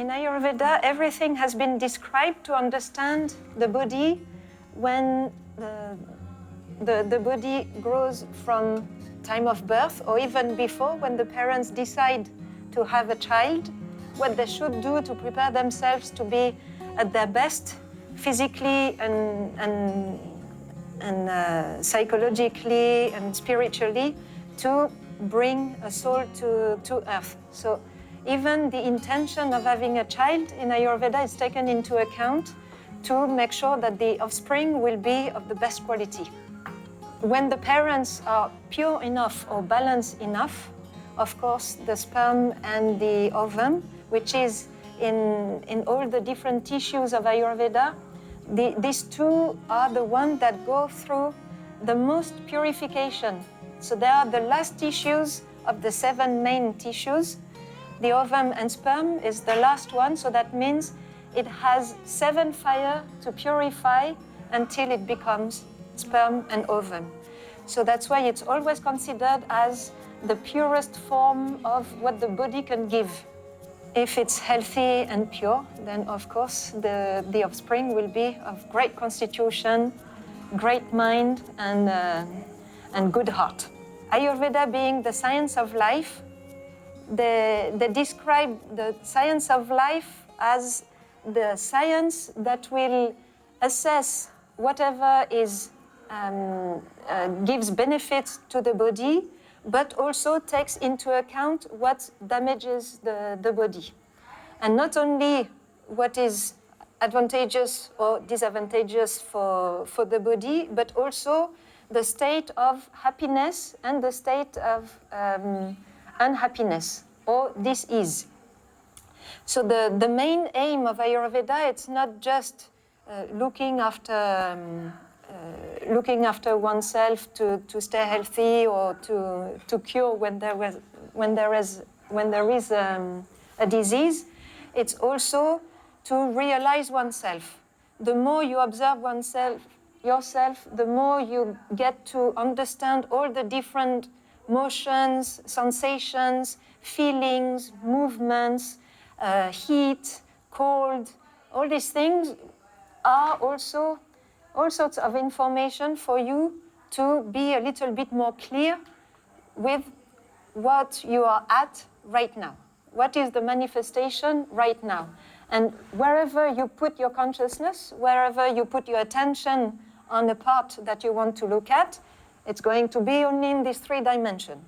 In Ayurveda, everything has been described to understand the body when the body grows from time of birth, or even before, when the parents decide to have a child, what they should do to prepare themselves to be at their best physically and psychologically and spiritually to bring a soul to earth. So even the intention of having a child in Ayurveda is taken into account to make sure that the offspring will be of the best quality. When the parents are pure enough or balanced enough, of course, the sperm and the ovum, which is in all the different tissues of Ayurveda, these two are the ones that go through the most purification. So they are the last tissues of the 7 main tissues. The ovum and sperm is the last one, so that means it has 7 fire to purify until it becomes sperm and ovum. So that's why it's always considered as the purest form of what the body can give. If it's healthy and pure, then of course the offspring will be of great constitution, great mind, and good heart. Ayurveda being the science of life, they describe the science of life as the science that will assess whatever is gives benefits to the body, but also takes into account what damages the body. And not only what is advantageous or disadvantageous for the body, but also the state of happiness and the state of unhappiness or dis-ease. So the main aim of Ayurveda, it's not just looking after oneself to stay healthy or to cure when there is a disease. It's also to realize oneself. The more you observe yourself, the more you get to understand all the different motions, sensations, feelings, movements, heat, cold. All these things are also all sorts of information for you to be a little bit more clear with what you are at right now. What is the manifestation right now? And wherever you put your consciousness, wherever you put your attention on a part that you want to look at, it's going to be only in these 3 dimensions.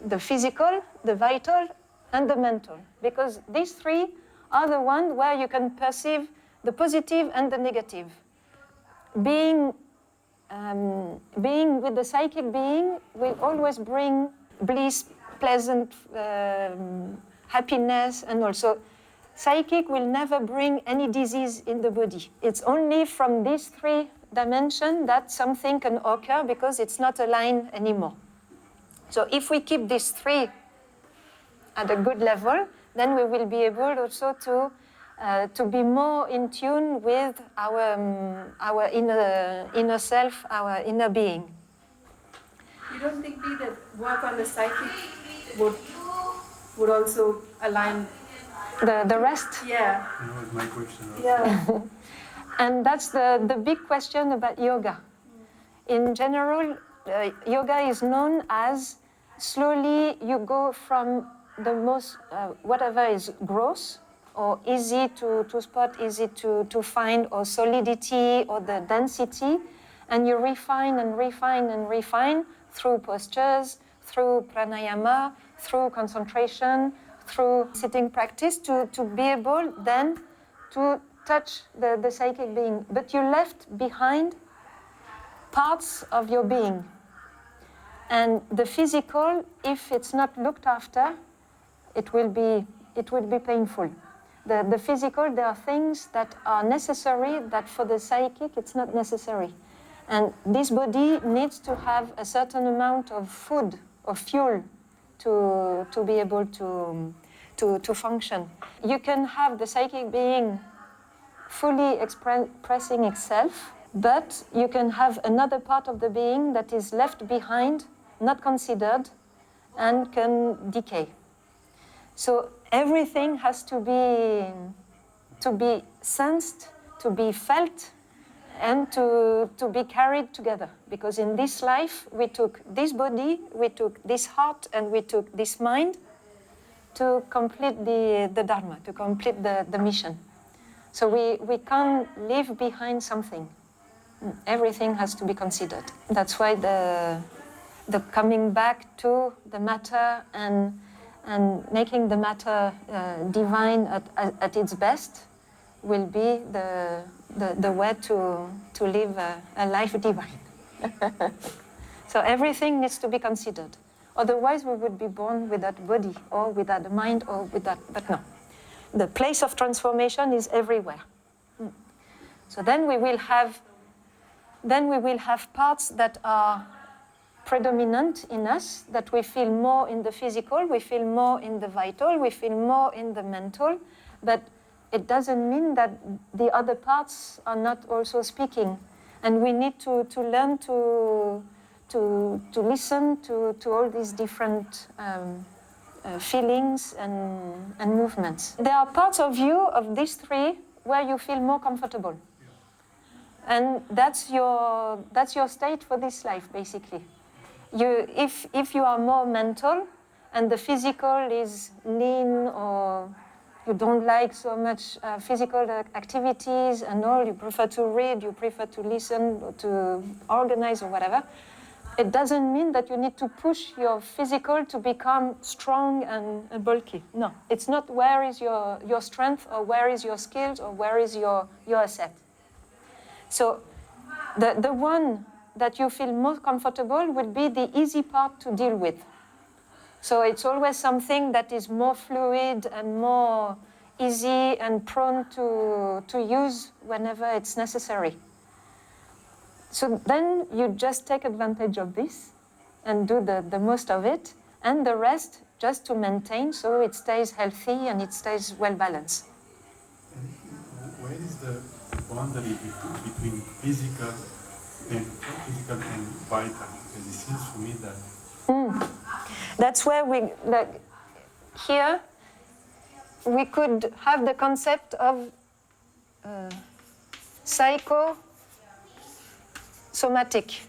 The physical, the vital, and the mental. Because these 3 are the ones where you can perceive the positive and the negative. Being with the psychic being will always bring bliss, pleasant happiness, and also psychic will never bring any disease in the body. It's only from these 3 dimensions that something can occur because it's not aligned anymore. So if we keep these 3 at a good level, then we will be able also to be more in tune with our inner self, our inner being. You don't think that work on the psychic would also align the rest? Yeah. That was my question also. Yeah. And that's the big question about yoga. In general, yoga is known as slowly you go from the most, whatever is gross or easy to spot, easy to find, or solidity or the density, and you refine and refine and refine through postures, through pranayama, through concentration, through sitting practice to be able then to touch the psychic being. But you left behind parts of your being. And the physical, if it's not looked after, it will be painful. The physical, there are things that are necessary that for the psychic it's not necessary. And this body needs to have a certain amount of food or fuel to be able to function. You can have the psychic being fully expressing itself, but you can have another part of the being that is left behind, not considered, and can decay. So everything has to be sensed, to be felt, and to be carried together. Because in this life, we took this body, we took this heart, and we took this mind to complete the Dharma, to complete the mission. So we can't leave behind something. Everything has to be considered. That's why the coming back to the matter and making the matter divine at its best will be the way to live a life divine. So everything needs to be considered. Otherwise, we would be born without body or without the mind or without. But no, the place of transformation is everywhere. So then we will have parts that are predominant in us, that we feel more in the physical, we feel more in the vital, we feel more in the mental, but it doesn't mean that the other parts are not also speaking. And we need to learn to listen to all these different feelings and movements. There are parts of you, of these three, where you feel more comfortable. And that's your state for this life, basically. If you are more mental and the physical is lean, or you don't like so much physical activities and all, you prefer to read, you prefer to listen, or to organize or whatever, it doesn't mean that you need to push your physical to become strong and bulky. No, it's not where is your strength, or where is your skills, or where is your asset. So the one that you feel most comfortable would be the easy part to deal with. So it's always something that is more fluid and more easy and prone to use whenever it's necessary. So then you just take advantage of this and do the most of it, and the rest just to maintain so it stays healthy and it stays well balanced. Where is the boundary between physical and vital? Because it seems to me that... That's where here we could have the concept of psychosomatic.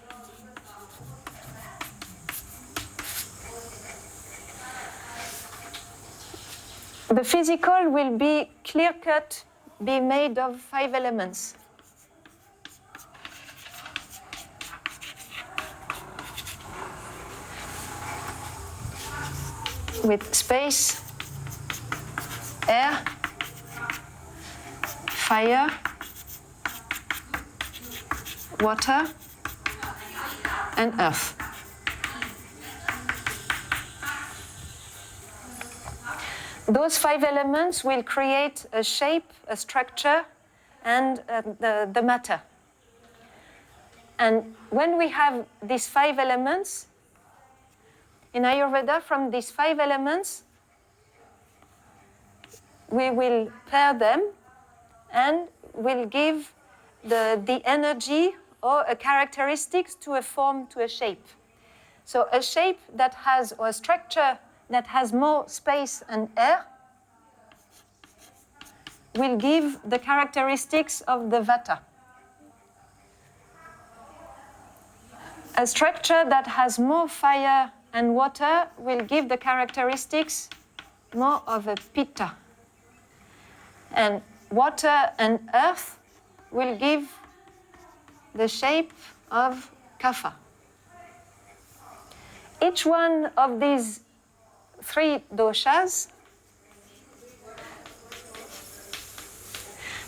The physical will be clear-cut, be made of 5 elements. With space, air, fire, water, and earth. Those 5 elements will create a shape, a structure, and the matter. And when we have these 5 elements, in Ayurveda, from these 5 elements, we will pair them and will give the energy or a characteristics to a form, to a shape. So a shape that has, or a structure that has more space and air will give the characteristics of the Vata. A structure that has more fire and water will give the characteristics more of a Pitta. And water and earth will give the shape of Kapha. Each one of these 3 doshas,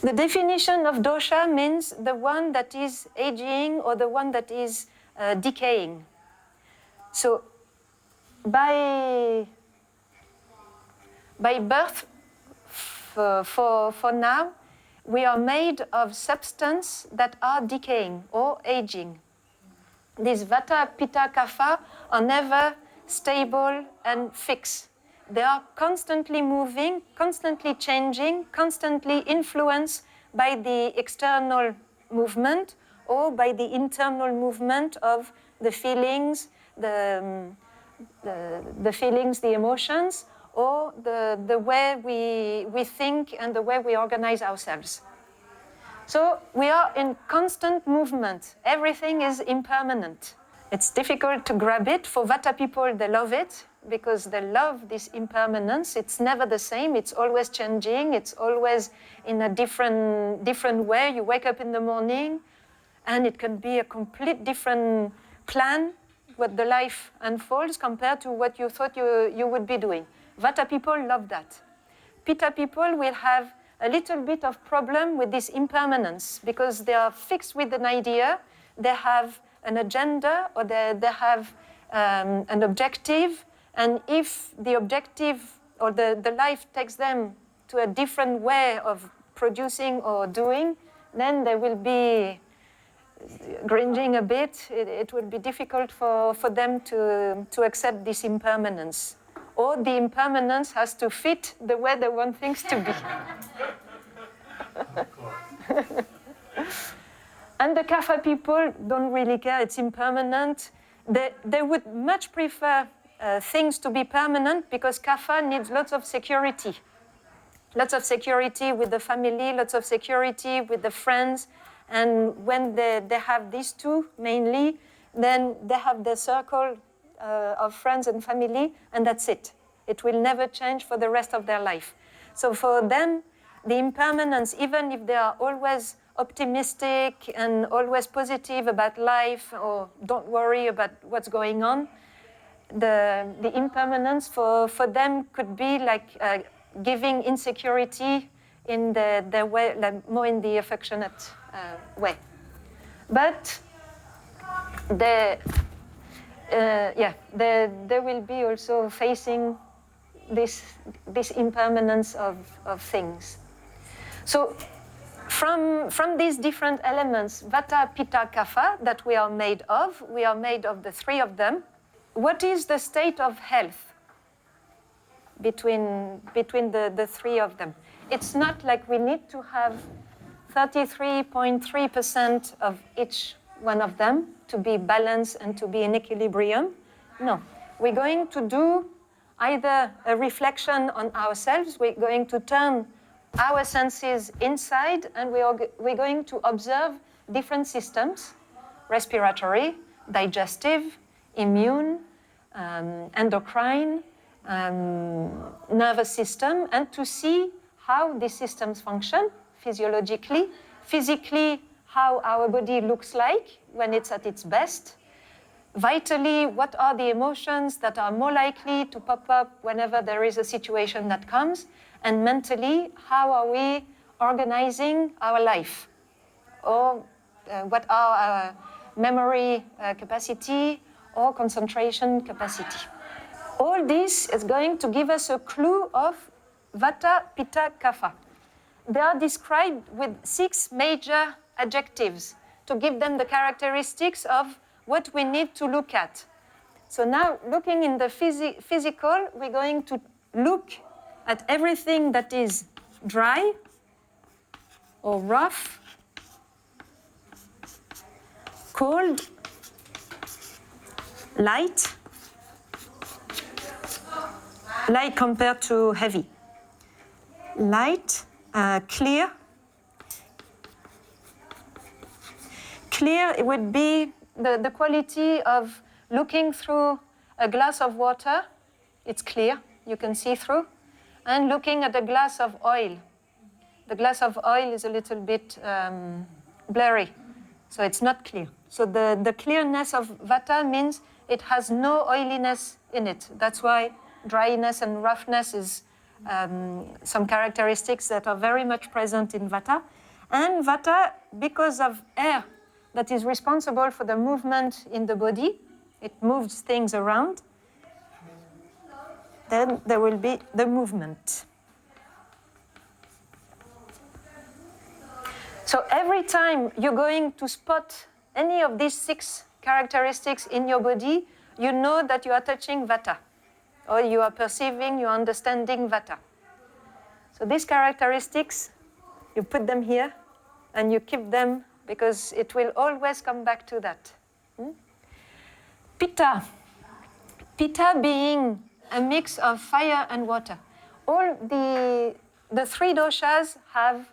the definition of dosha means the one that is aging or the one that is decaying. So by birth, for now, we are made of substance that are decaying or aging. These Vata, Pitta, Kapha are never stable and fixed. They are constantly moving, constantly changing, constantly influenced by the external movement or by the internal movement of the feelings, the feelings, the emotions, or the way we think and the way we organize ourselves. So we are in constant movement. Everything is impermanent. It's difficult to grab it. For Vata people, they love it because they love this impermanence. It's never the same. It's always changing. It's always in a different way. You wake up in the morning and it can be a complete different plan what the life unfolds compared to what you thought you would be doing. Vata people love that. Pitta people will have a little bit of problem with this impermanence because they are fixed with an idea, they have an agenda, or they have an objective, and if the objective or the life takes them to a different way of producing or doing, then they will be cringing a bit. It will be difficult for them to accept this impermanence. Or the impermanence has to fit the way they want things to be. And the Kapha people don't really care, it's impermanent. They would much prefer things to be permanent because Kapha needs lots of security. Lots of security with the family, lots of security with the friends. And when they have these two mainly, then they have the circle of friends and family, and that's it. It will never change for the rest of their life. So for them, the impermanence, even if they are always optimistic and always positive about life or don't worry about what's going on, the impermanence for them could be like giving insecurity in the way, like more in the affectionate way. But they will be also facing this impermanence of things. So from these different elements, Vata, Pitta, Kapha, that we are made of the three of them. What is the state of health between the three of them? It's not like we need to have 33.3% of each one of them to be balanced and to be in equilibrium. No, we're going to do either a reflection on ourselves, we're going to turn our senses inside, and we're going to observe different systems, respiratory, digestive, immune, endocrine, nervous system, and to see how these systems function physiologically, physically, how our body looks like when it's at its best, vitally, what are the emotions that are more likely to pop up whenever there is a situation that comes, and mentally, how are we organizing our life, or what are our memory capacity or concentration capacity. All this is going to give us a clue of Vata, Pitta, Kapha. They are described with 6 major adjectives to give them the characteristics of what we need to look at. So now, looking in the physical, we're going to look at everything that is dry or rough, cold, light compared to heavy, light, clear. Clear, it would be the quality of looking through a glass of water. It's clear, you can see through. And looking at a glass of oil. The glass of oil is a little bit blurry, so it's not clear. So the clearness of Vata means it has no oiliness in it. That's why dryness and roughness is some characteristics that are very much present in Vata. And Vata, because of air that is responsible for the movement in the body, it moves things around, then there will be the movement. So every time you're going to spot any of these 6 characteristics in your body, you know that you are touching Vata, or you are perceiving, you are understanding Vata. So these characteristics, you put them here, and you keep them because it will always come back to that. Pitta. Pitta being a mix of fire and water. All the three doshas have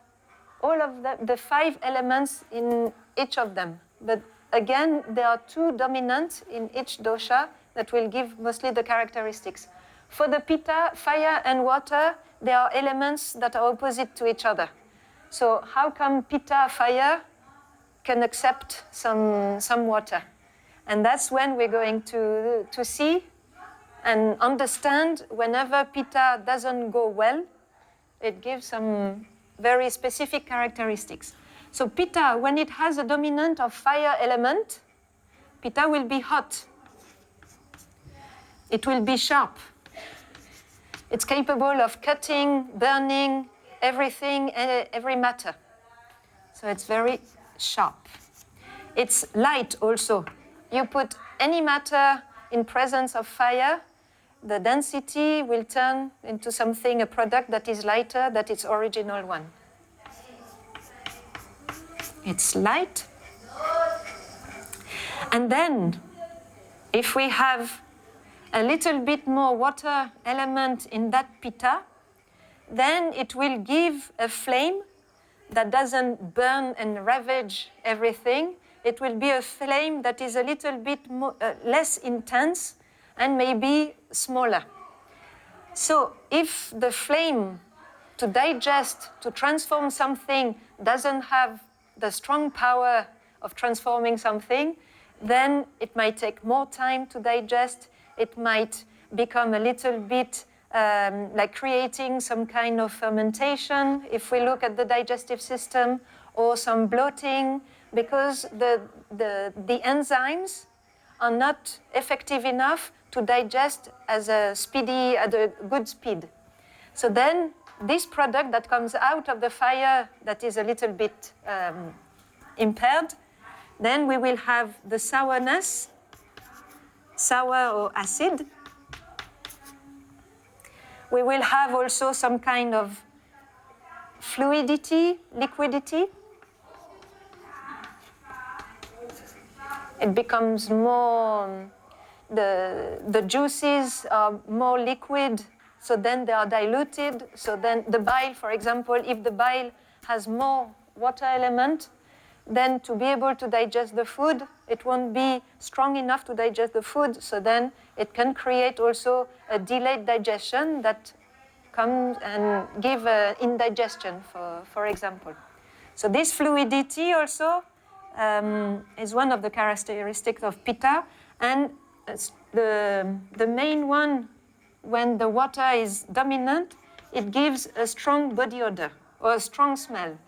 all of the 5 elements in each of them. But again, there are 2 dominant in each dosha that will give mostly the characteristics. For the Pitta, fire and water, there are elements that are opposite to each other. So how come Pitta, fire, can accept some water? And that's when we're going to see and understand whenever Pitta doesn't go well, it gives some very specific characteristics. So Pitta, when it has a dominant of fire element, Pitta will be hot. It will be sharp. It's capable of cutting, burning, everything, every matter. So it's very sharp. It's light also. You put any matter in presence of fire, the density will turn into something, a product that is lighter than its original one. It's light. And then, if we have a little bit more water element in that Pitta, then it will give a flame that doesn't burn and ravage everything. It will be a flame that is a little bit more, less intense and maybe smaller. So if the flame to digest, to transform something, doesn't have the strong power of transforming something, then it might take more time to digest. It might become a little bit like creating some kind of fermentation, if we look at the digestive system, or some bloating, because the enzymes are not effective enough to digest at a good speed. So then this product that comes out of the fire that is a little bit impaired, then we will have the sourness, sour or acid. We will have also some kind of fluidity, liquidity. It becomes more, the juices are more liquid, so then they are diluted. So then the bile, for example, if the bile has more water element, then to be able to digest the food, it won't be strong enough to digest the food. So then it can create also a delayed digestion that comes and give indigestion, for example. So this fluidity also is one of the characteristics of Pitta. And the main one, when the water is dominant, it gives a strong body odor or a strong smell.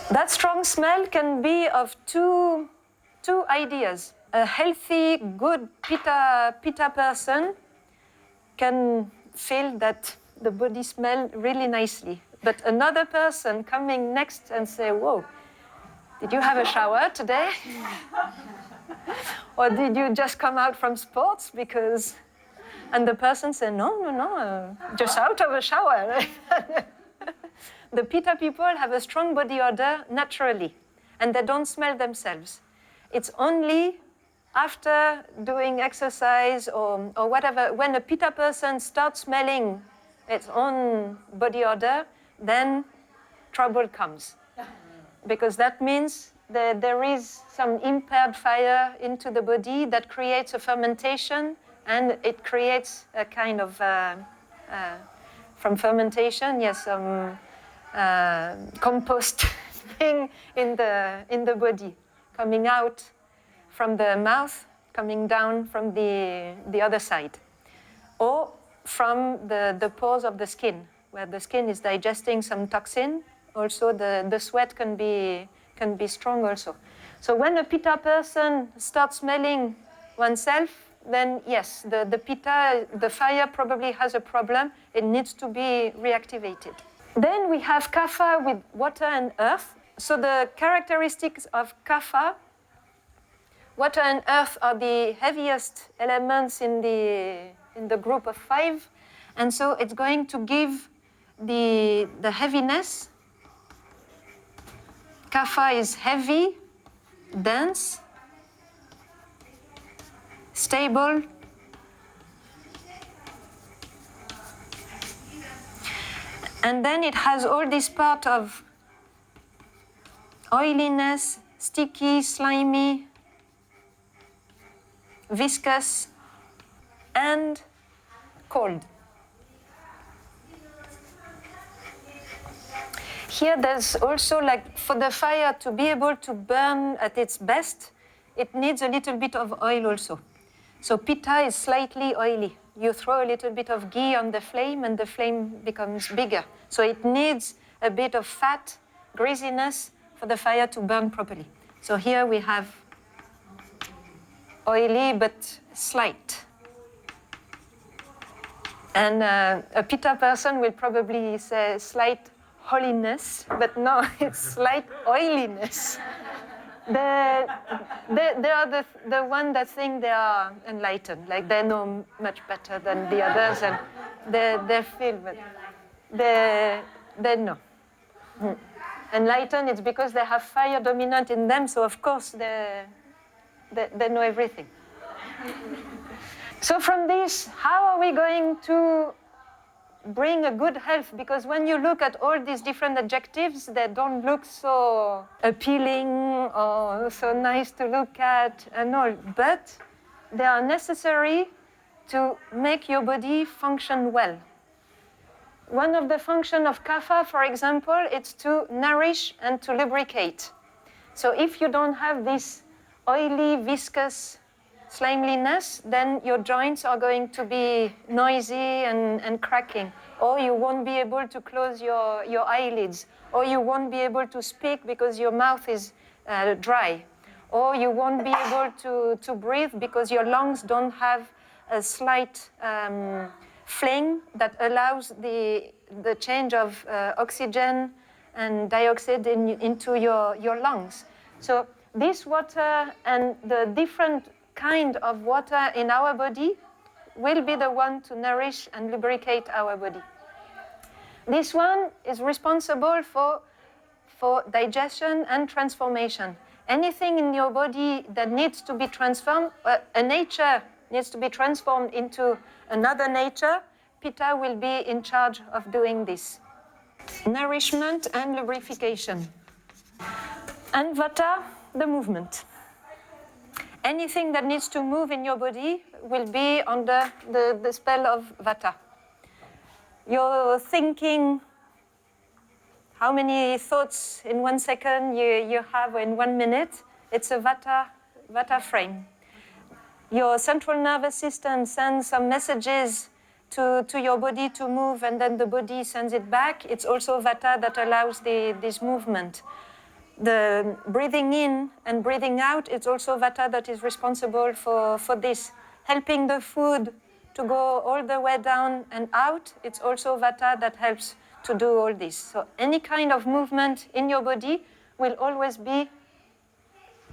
That strong smell can be of two ideas. A healthy, good Pitta person can feel that the body smells really nicely. But another person coming next and say, whoa, did you have a shower today? Or did you just come out from sports? And the person said, no, just out of a shower. The Pitta people have a strong body odor naturally, and they don't smell themselves. It's only after doing exercise or whatever, when a Pitta person starts smelling its own body odor, then trouble comes. Because that means that there is some impaired fire into the body that creates a fermentation, and it creates a kind of, from fermentation, yes, compost thing in the body, coming out from the mouth, coming down from the other side, or from the pores of the skin, where the skin is digesting some toxin. Also, the sweat can be strong also. So when a Pitta person starts smelling oneself, then yes, the Pitta, the fire probably has a problem. It needs to be reactivated. Then we have Kapha with water and earth. So the characteristics of Kapha, water and earth are the heaviest elements in the group of 5. And so it's going to give the heaviness. Kapha is heavy, dense, stable. And then it has all this part of oiliness, sticky, slimy, viscous, and cold. Here there's also, like, for the fire to be able to burn at its best, it needs a little bit of oil also. So Pitta is slightly oily. You throw a little bit of ghee on the flame and the flame becomes bigger. So it needs a bit of fat, greasiness for the fire to burn properly. So here we have oily but slight. And a Pitta person will probably say slight holiness, but no, it's slight oiliness. They are the one that think they are enlightened, like they know much better than the others, and they feel, but they know. Enlightened, it's because they have fire dominant in them, so of course they know everything. So from this, how are we going to bring a good health? Because when you look at all these different adjectives, they don't look so appealing or so nice to look at and all, but they are necessary to make your body function well. One of the functions of Kapha, for example, it's to nourish and to lubricate. So if you don't have this oily, viscous slimeliness, then your joints are going to be noisy and cracking, or you won't be able to close your eyelids, or you won't be able to speak because your mouth is dry, or you won't be able to breathe because your lungs don't have a slight fling that allows the change of oxygen and dioxide into your lungs. So this water and the different kind of water in our body will be the one to nourish and lubricate our body. This one is responsible for digestion and transformation. Anything in your body that needs to be transformed, a nature needs to be transformed into another nature, Pitta will be in charge of doing this. Nourishment and lubrication. And Vata, the movement. Anything that needs to move in your body will be under the spell of Vata. You're thinking how many thoughts in 1 second you have in 1 minute. It's a Vata frame. Your central nervous system sends some messages to your body to move, and then the body sends it back. It's also Vata that allows this movement. The breathing in and breathing out, it's also Vata that is responsible for this. Helping the food to go all the way down and out, it's also Vata that helps to do all this. So any kind of movement in your body will always be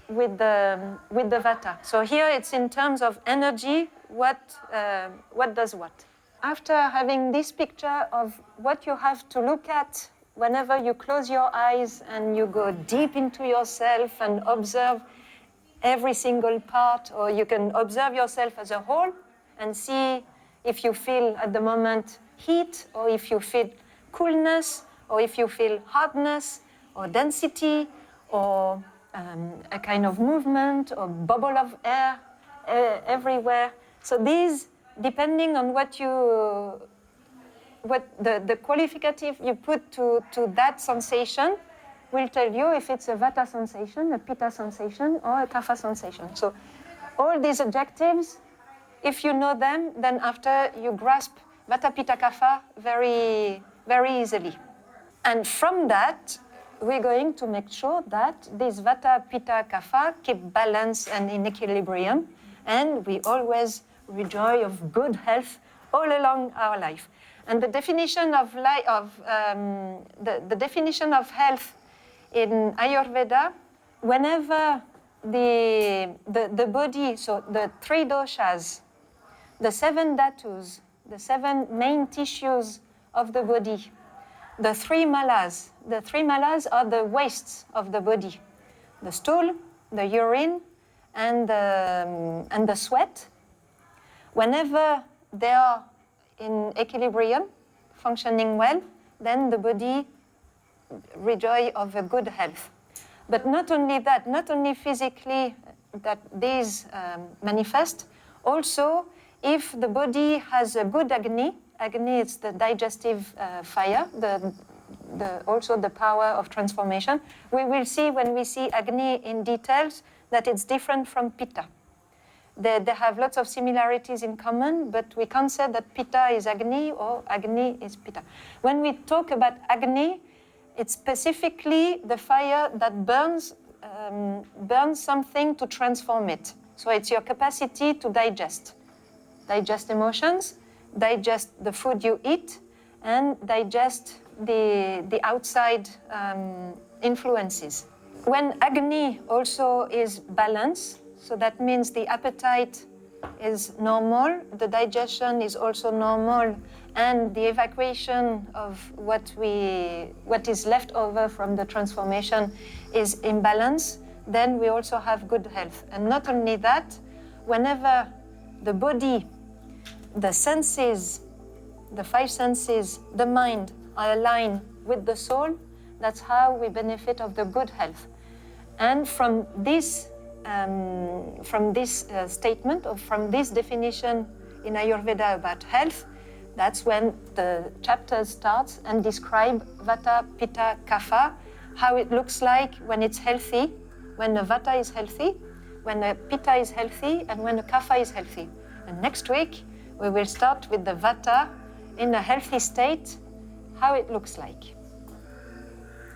with the Vata. So here it's in terms of energy, what does what. After having this picture of what you have to look at whenever you close your eyes and you go deep into yourself and observe every single part, or you can observe yourself as a whole and see if you feel at the moment heat, or if you feel coolness, or if you feel hardness or density, or a kind of movement or bubble of air everywhere. So these, depending on what the qualificative you put to that sensation will tell you if it's a Vata sensation, a Pitta sensation, or a Kapha sensation. So all these adjectives, if you know them, then after you grasp Vata, Pitta, Kapha very, very easily. And from that, we're going to make sure that this Vata, Pitta, Kapha keep balance and in equilibrium, and we always rejoice of good health all along our life. And the definition of the definition of health in Ayurveda, whenever the body, so the 3 doshas, the 7 dhatus, the 7 main tissues of the body, the 3 malas. The 3 malas are the wastes of the body: the stool, the urine, and the sweat, Whenever they are in equilibrium, functioning well, then the body rejoice of a good health. But not only that, not only physically that these manifest, also if the body has a good Agni is the digestive fire, also the power of transformation. We will see when we see Agni in details that it's different from Pitta. They have lots of similarities in common, but we can't say that Pitta is Agni or Agni is Pitta. When we talk about Agni, it's specifically the fire that burns something to transform it. So it's your capacity to digest emotions, digest the food you eat, and digest the outside influences. When Agni also is balanced, so that means the appetite is normal, the digestion is also normal, and the evacuation of what is left over from the transformation is in balance, then we also have good health. And not only that, whenever the body, the senses, the five senses, the mind are aligned with the soul, that's how we benefit of the good health. And from this statement, or from this definition in Ayurveda about health, that's when the chapter starts and describe Vata, Pitta, Kapha, how it looks like when it's healthy, when the Vata is healthy, when the Pitta is healthy, and when the Kapha is healthy. And next week, we will start with the Vata in a healthy state, how it looks like.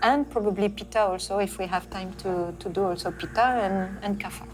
And probably Pitta also, if we have time to do also Pitta and Kapha.